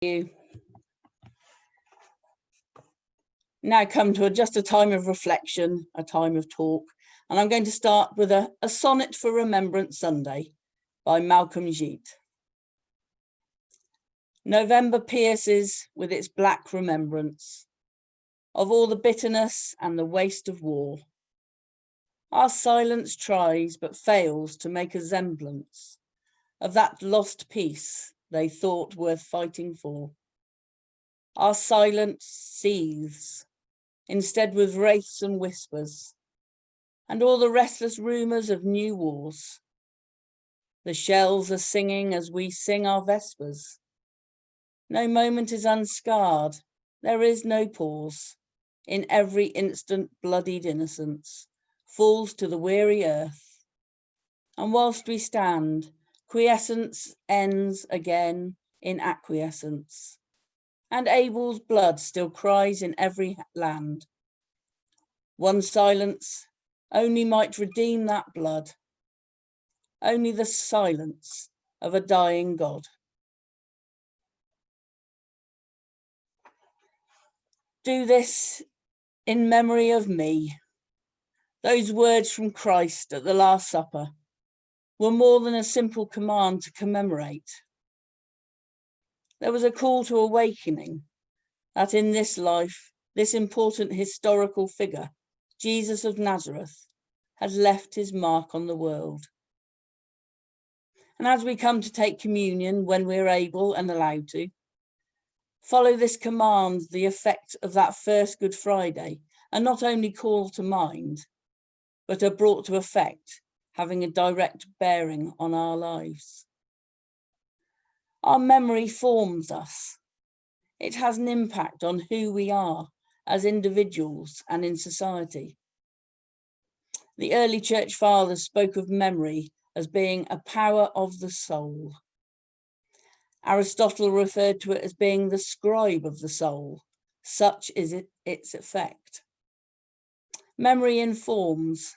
you. Now come to just a time of reflection, a time of talk, and I'm going to start with a sonnet for Remembrance Sunday by Malcolm Gite. November pierces with its black remembrance of all the bitterness and the waste of war. Our silence tries but fails to make a semblance of that lost peace they thought worth fighting for. Our silence seethes, instead with wraiths and whispers, and all the restless rumours of new wars. The shells are singing as we sing our vespers. No moment is unscarred, there is no pause. In every instant bloodied innocence falls to the weary earth. And whilst we stand, quiescence ends again in acquiescence. And Abel's blood still cries in every land. One silence only might redeem that blood, only the silence of a dying God. Do this in memory of me. Those words from Christ at the Last Supper were more than a simple command to commemorate. There was a call to awakening that in this life, this important historical figure, Jesus of Nazareth, had left his mark on the world. And as we come to take communion when we're able and allowed to, follow this command, the effect of that first Good Friday, and not only call to mind, but are brought to effect, having a direct bearing on our lives. Our memory forms us. It has an impact on who we are as individuals and in society. The early church fathers spoke of memory as being a power of the soul. Aristotle referred to it as being the scribe of the soul. Such is its effect. Memory informs,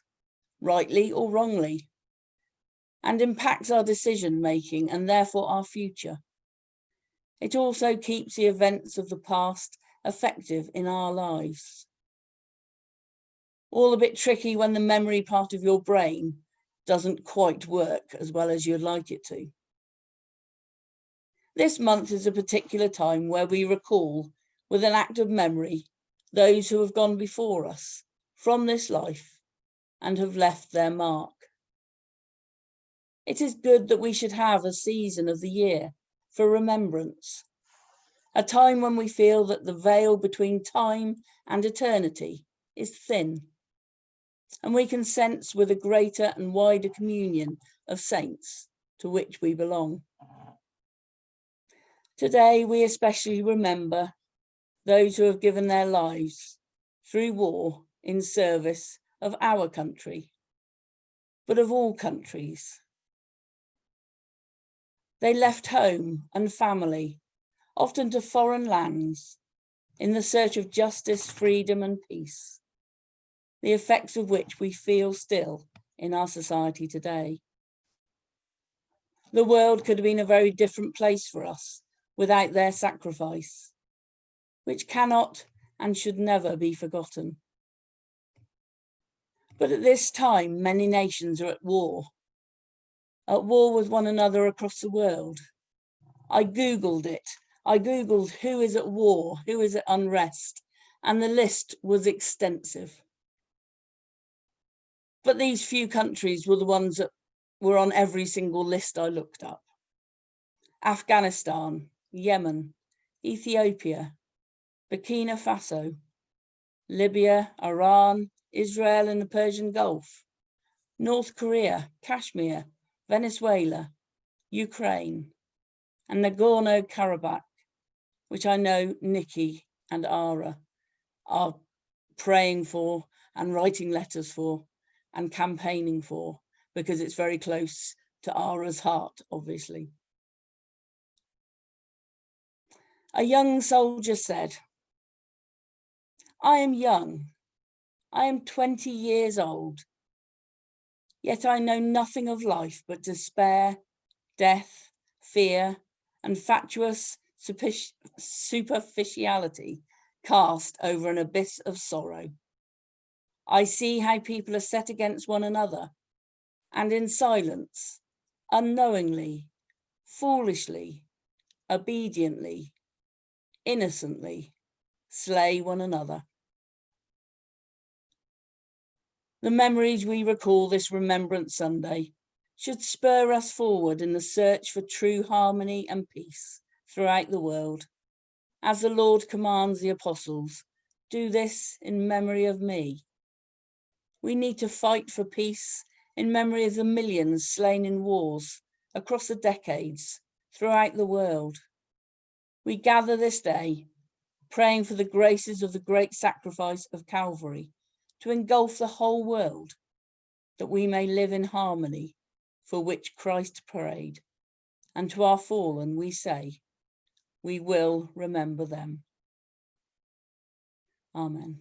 rightly or wrongly, and impacts our decision making and therefore our future. It also keeps the events of the past effective in our lives. All a bit tricky when the memory part of your brain doesn't quite work as well as you'd like it to. This month is a particular time where we recall, with an act of memory, those who have gone before us from this life and have left their mark. It is good that we should have a season of the year for remembrance, a time when we feel that the veil between time and eternity is thin, and we can sense with a greater and wider communion of saints to which we belong. Today, we especially remember those who have given their lives through war in service of our country, but of all countries. They left home and family, often to foreign lands, in the search of justice, freedom, and peace, the effects of which we feel still in our society today. The world could have been a very different place for us without their sacrifice, which cannot and should never be forgotten. But at this time, many nations are at war with one another across the world. I Googled it. I Googled who is at war, who is at unrest, and the list was extensive. But these few countries were the ones that were on every single list I looked up. Afghanistan, Yemen, Ethiopia, Burkina Faso, Libya, Iran, Israel and the Persian Gulf, North Korea, Kashmir, Venezuela, Ukraine, and Nagorno-Karabakh, which I know Nikki and Ara are praying for and writing letters for and campaigning for, because it's very close to Ara's heart, obviously. A young soldier said, "I am young. I am 20 years old. Yet I know nothing of life but despair, death, fear, and fatuous superficiality cast over an abyss of sorrow. I see how people are set against one another, and in silence, unknowingly, foolishly, obediently, innocently, slay one another. The memories we recall this Remembrance Sunday should spur us forward in the search for true harmony and peace throughout the world. As the Lord commands the apostles, do this in memory of me. We need to fight for peace in memory of the millions slain in wars across the decades throughout the world. We gather this day, praying for the graces of the great sacrifice of Calvary to engulf the whole world, that we may live in harmony for which Christ prayed. And to our fallen we say, we will remember them. Amen.